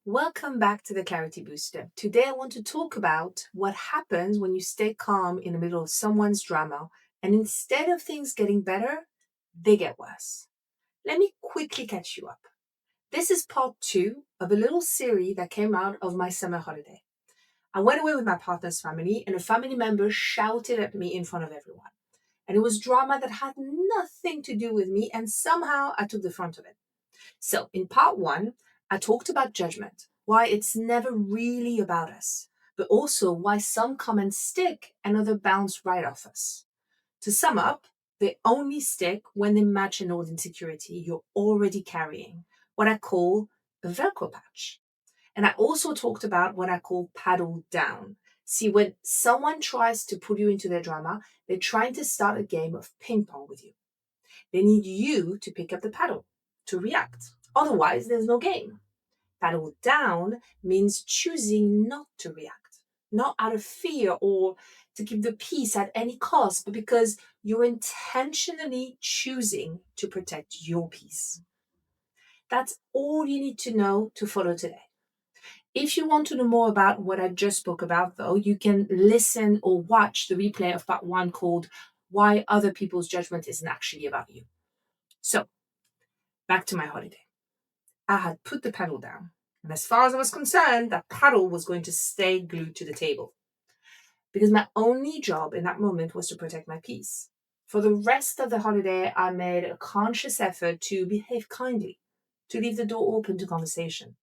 Welcome back to the Clarity Booster. Today I want to talk about what happens when you stay calm in the middle of someone's drama and instead of things getting better, they get worse. Let me quickly catch you up. This is part two of a little series that came out of my summer holiday. I went away with my partner's family and a family member shouted at me in front of everyone. And it was drama that had nothing to do with me and somehow I took the front of it. So, in part one, I talked about judgment, why it's never really about us, but also why some comments stick and other bounce right off us. To sum up, they only stick when they match an old insecurity you're already carrying, what I call a Velcro patch. And I also talked about what I call paddle down. See, when someone tries to pull you into their drama, they're trying to start a game of ping pong with you. They need you to pick up the paddle, to react. Otherwise, there's no game. Paddle down means choosing not to react, not out of fear or to keep the peace at any cost, but because you're intentionally choosing to protect your peace. That's all you need to know to follow today. If you want to know more about what I just spoke about, though, you can listen or watch the replay of part one called Why Other People's Judgment Isn't Actually About You. So, back to my holiday. I had put the paddle down, and as far as I was concerned, that paddle was going to stay glued to the table because my only job in that moment was to protect my peace. For the rest of the holiday, I made a conscious effort to behave kindly, to leave the door open to conversation.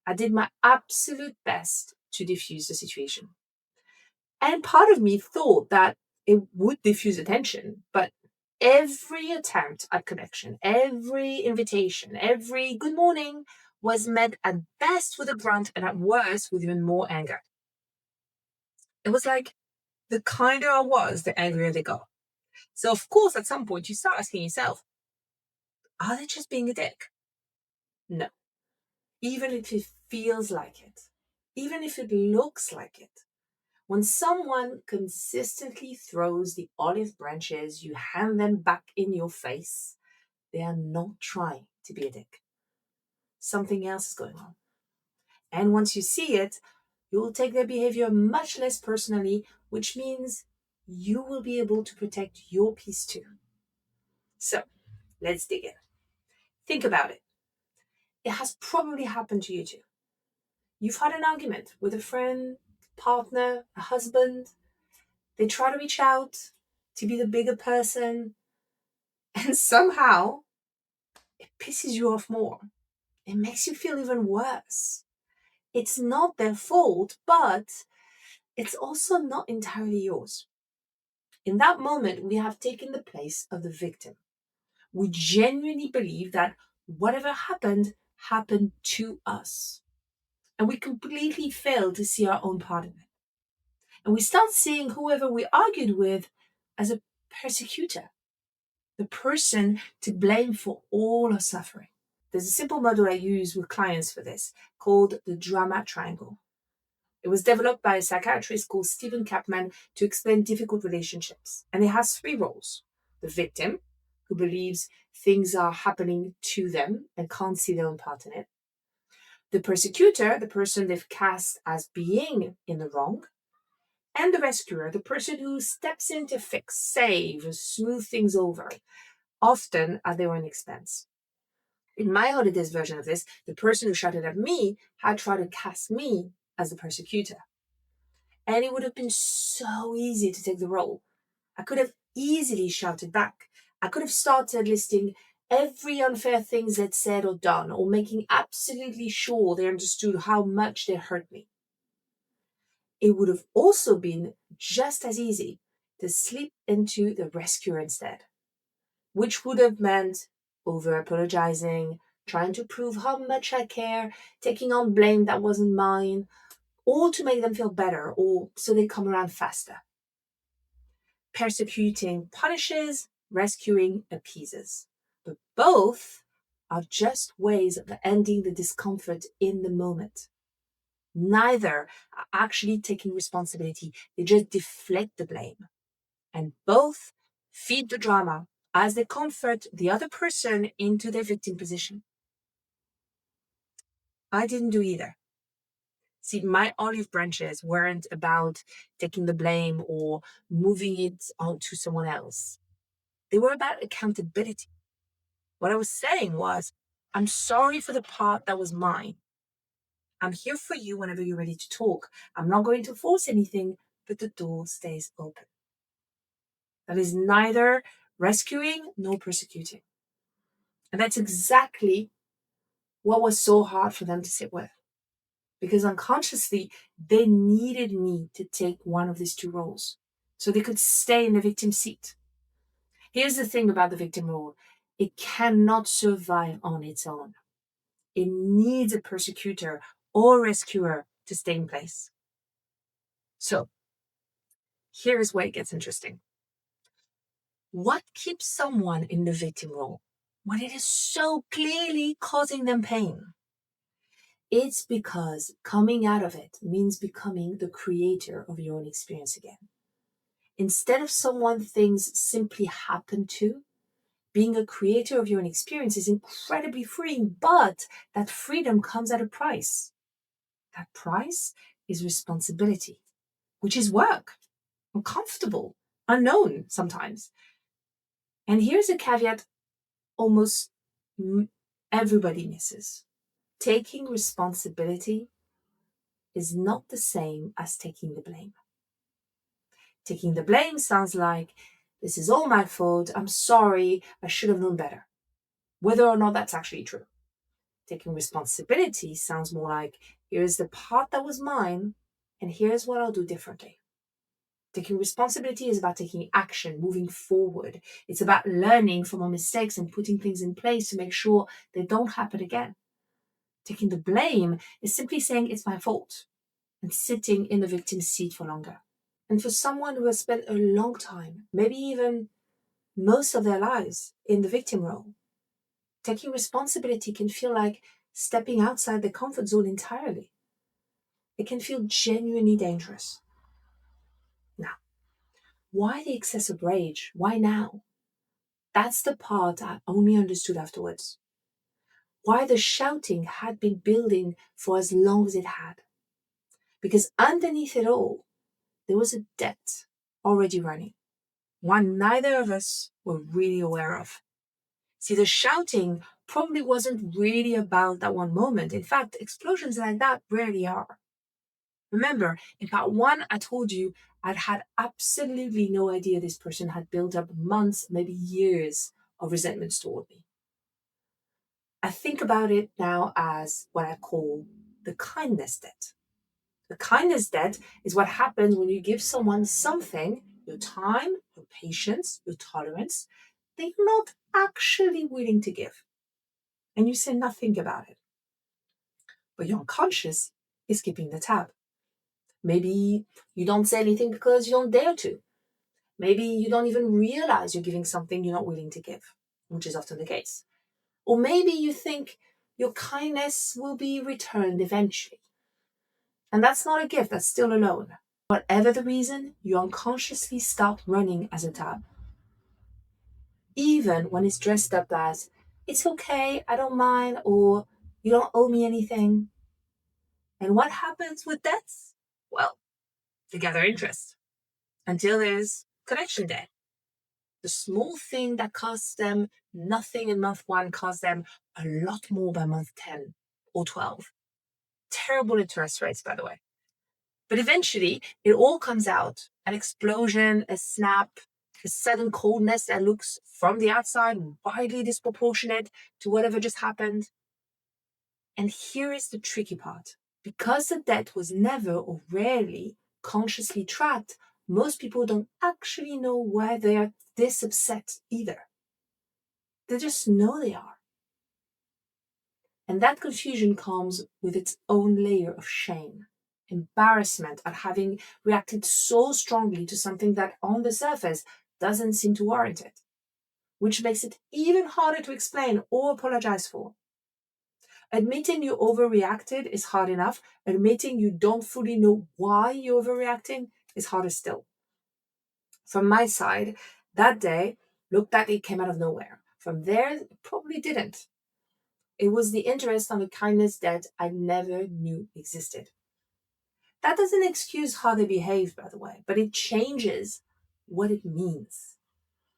I did my absolute best to diffuse the situation. And part of me thought that it would diffuse the tension, but every attempt at connection, every invitation, every good morning was met at best with a grunt and at worst with even more anger. It was like the kinder I was, the angrier they got. So, of course, at some point, you start asking yourself, are they just being a dick? No. Even if it feels like it, even if it looks like it. When someone consistently throws the olive branches you hand them back in your face, they are not trying to be a dick. Something else is going on. And once you see it, you will take their behavior much less personally, which means you will be able to protect your peace too. So let's dig in. Think about it. It has probably happened to you too. You've had an argument with a friend, partner, a husband. They try to reach out to be the bigger person, and somehow it pisses you off more. It makes you feel even worse. It's not their fault, but it's also not entirely yours. In that moment, we have taken the place of the victim. We genuinely believe that whatever happened to us. And we completely fail to see our own part of it. And we start seeing whoever we argued with as a persecutor, the person to blame for all our suffering. There's a simple model I use with clients for this called the drama triangle. It was developed by a psychiatrist called Stephen Kaplan to explain difficult relationships. And it has three roles: the victim, who believes things are happening to them and can't see their own part in it; the persecutor, the person they've cast as being in the wrong; and the rescuer, the person who steps in to fix, save, or smooth things over, often at their own expense. In my holidays version of this, the person who shouted at me had tried to cast me as the persecutor. And it would have been so easy to take the role. I could have easily shouted back. I could have started listing every unfair things they'd said or done, or making absolutely sure they understood how much they hurt me. It would have also been just as easy to slip into the rescuer instead, which would have meant over apologizing, trying to prove how much I care, taking on blame that wasn't mine, all to make them feel better or so they come around faster. Persecuting punishes, rescuing appeases. But both are just ways of ending the discomfort in the moment. Neither are actually taking responsibility, they just deflect the blame. And both feed the drama as they comfort the other person into their victim position. I didn't do either. See, my olive branches weren't about taking the blame or moving it onto someone else. They were about accountability. What I was saying was, I'm sorry for the part that was mine. I'm here for you whenever you're ready to talk. I'm not going to force anything, but the door stays open. That is neither rescuing nor persecuting. And that's exactly what was so hard for them to sit with. Because unconsciously, they needed me to take one of these two roles so they could stay in the victim seat. Here's the thing about the victim role: it cannot survive on its own. It needs a persecutor or rescuer to stay in place. So, here's where it gets interesting. What keeps someone in the victim role when it is so clearly causing them pain? It's because coming out of it means becoming the creator of your own experience again. Instead of someone things simply happen to, being a creator of your own experience is incredibly freeing, but that freedom comes at a price. That price is responsibility, which is work, uncomfortable, unknown sometimes. And here's a caveat almost everybody misses. Taking responsibility is not the same as taking the blame. Taking the blame sounds like, this is all my fault, I'm sorry, I should have known better, whether or not that's actually true. Taking responsibility sounds more like, here's the part that was mine, and here's what I'll do differently. Taking responsibility is about taking action, moving forward. It's about learning from our mistakes and putting things in place to make sure they don't happen again. Taking the blame is simply saying it's my fault and sitting in the victim's seat for longer. And for someone who has spent a long time, maybe even most of their lives in the victim role, taking responsibility can feel like stepping outside the comfort zone entirely. It can feel genuinely dangerous. Now, why the excessive rage? Why now? That's the part I only understood afterwards. Why the shouting had been building for as long as it had. Because underneath it all, there was a debt already running, one neither of us were really aware of. See, the shouting probably wasn't really about that one moment. In fact, explosions like that rarely are. Remember, in part one, I told you I'd had absolutely no idea this person had built up months, maybe years of resentments toward me. I think about it now as what I call the kindness debt. The kindness debt is what happens when you give someone something, your time, your patience, your tolerance, they're not actually willing to give. And you say nothing about it. But your unconscious is keeping the tab. Maybe you don't say anything because you don't dare to. Maybe you don't even realize you're giving something you're not willing to give, which is often the case. Or maybe you think your kindness will be returned eventually. And that's not a gift, that's still a loan. Whatever the reason, you unconsciously start running as a tab. Even when it's dressed up as, it's okay, I don't mind, or you don't owe me anything. And what happens with debts? Well, they gather interest until there's connection debt. The small thing that costs them nothing in month one costs them a lot more by month 10 or 12. Terrible interest rates, by the way. But eventually, it all comes out: an explosion, a snap, a sudden coldness that looks from the outside wildly disproportionate to whatever just happened. And here is the tricky part. Because the debt was never or rarely consciously tracked, most people don't actually know why they are this upset either. They just know they are. And that confusion comes with its own layer of shame, embarrassment at having reacted so strongly to something that on the surface doesn't seem to warrant it, which makes it even harder to explain or apologize for. Admitting you overreacted is hard enough. Admitting you don't fully know why you're overreacting is harder still. From my side, that day looked like it came out of nowhere. From there, it probably didn't. It was the interest on the kindness that I never knew existed. That doesn't excuse how they behaved, by the way, but it changes what it means.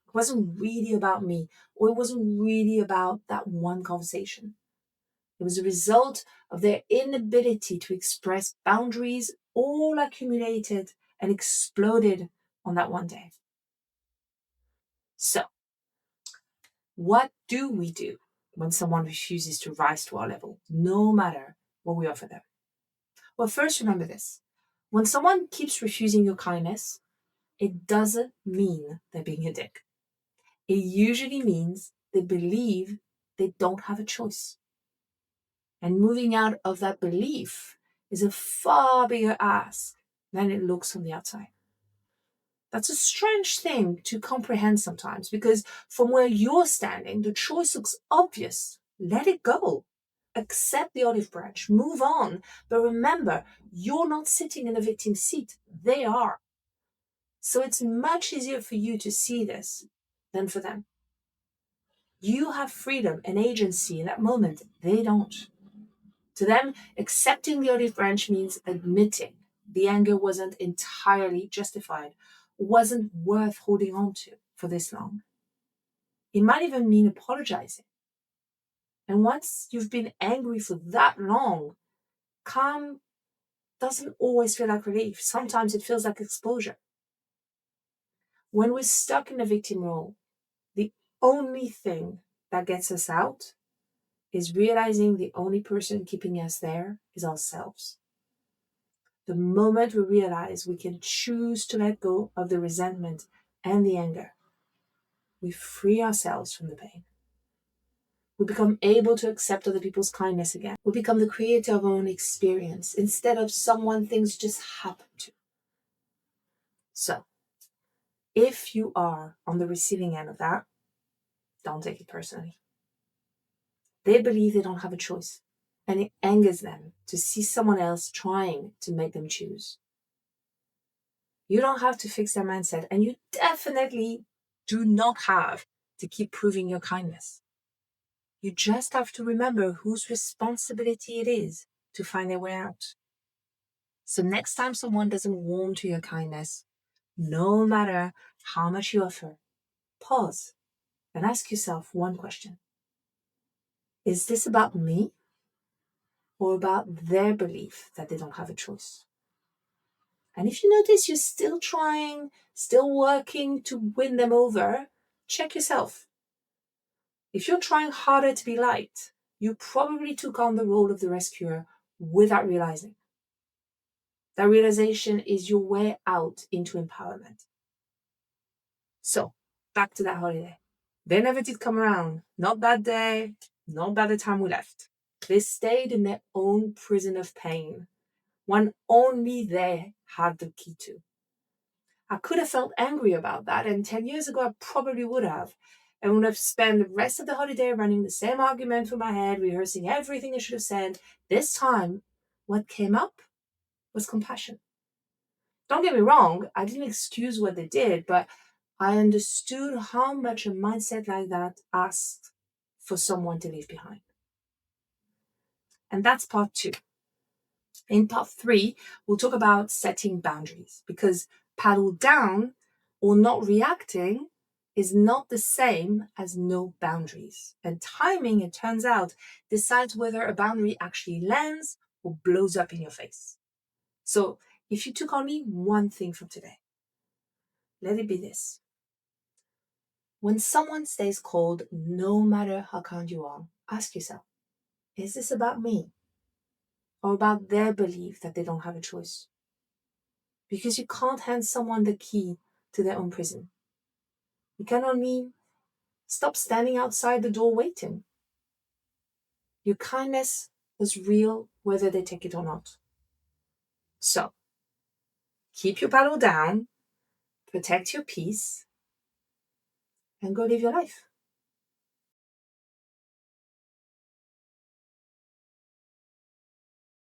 It wasn't really about me, or it wasn't really about that one conversation. It was a result of their inability to express boundaries, all accumulated and exploded on that one day. So, what do we do when someone refuses to rise to our level, no matter what we offer them? Well, first, remember this. When someone keeps refusing your kindness, it doesn't mean they're being a dick. It usually means they believe they don't have a choice. And moving out of that belief is a far bigger ask than it looks from the outside. That's a strange thing to comprehend sometimes, because from where you're standing, the choice looks obvious. Let it go. Accept the olive branch. Move on. But remember, you're not sitting in a victim seat. They are. So it's much easier for you to see this than for them. You have freedom and agency in that moment. They don't. To them, accepting the olive branch means admitting the anger wasn't entirely justified, wasn't worth holding on to for this long. It might even mean apologizing. And once you've been angry for that long, calm doesn't always feel like relief. Sometimes it feels like exposure. When we're stuck in a victim role, the only thing that gets us out is realizing the only person keeping us there is ourselves. The moment we realize we can choose to let go of the resentment and the anger, we free ourselves from the pain. We become able to accept other people's kindness again. We become the creator of our own experience instead of someone things just happen to. So, if you are on the receiving end of that, don't take it personally. They believe they don't have a choice, and it angers them to see someone else trying to make them choose. You don't have to fix their mindset, and you definitely do not have to keep proving your kindness. You just have to remember whose responsibility it is to find their way out. So next time someone doesn't warm to your kindness, no matter how much you offer, pause and ask yourself one question. Is this about me or about their belief that they don't have a choice? And if you notice you're still trying, still working to win them over, check yourself. If you're trying harder to be liked, you probably took on the role of the rescuer without realizing. That realization is your way out into empowerment. So, back to that holiday. They never did come around. Not that day, not by the time we left. They stayed in their own prison of pain, one only they had the key to. I could have felt angry about that, and 10 years ago I probably would have. And would have spent the rest of the holiday running the same argument through my head, rehearsing everything I should have said. This time, what came up was compassion. Don't get me wrong, I didn't excuse what they did, but I understood how much a mindset like that asked for someone to leave behind. And that's part 2. In part 3, we'll talk about setting boundaries, because paddle down or not reacting is not the same as no boundaries. And timing, it turns out, decides whether a boundary actually lands or blows up in your face. So if you took only one thing from today, let it be this. When someone stays cold, no matter how kind you are, ask yourself, is this about me or about their belief that they don't have a choice? Because you can't hand someone the key to their own prison. You can only stop standing outside the door waiting. Your kindness is real whether they take it or not. So, keep your paddle down, protect your peace, and go live your life.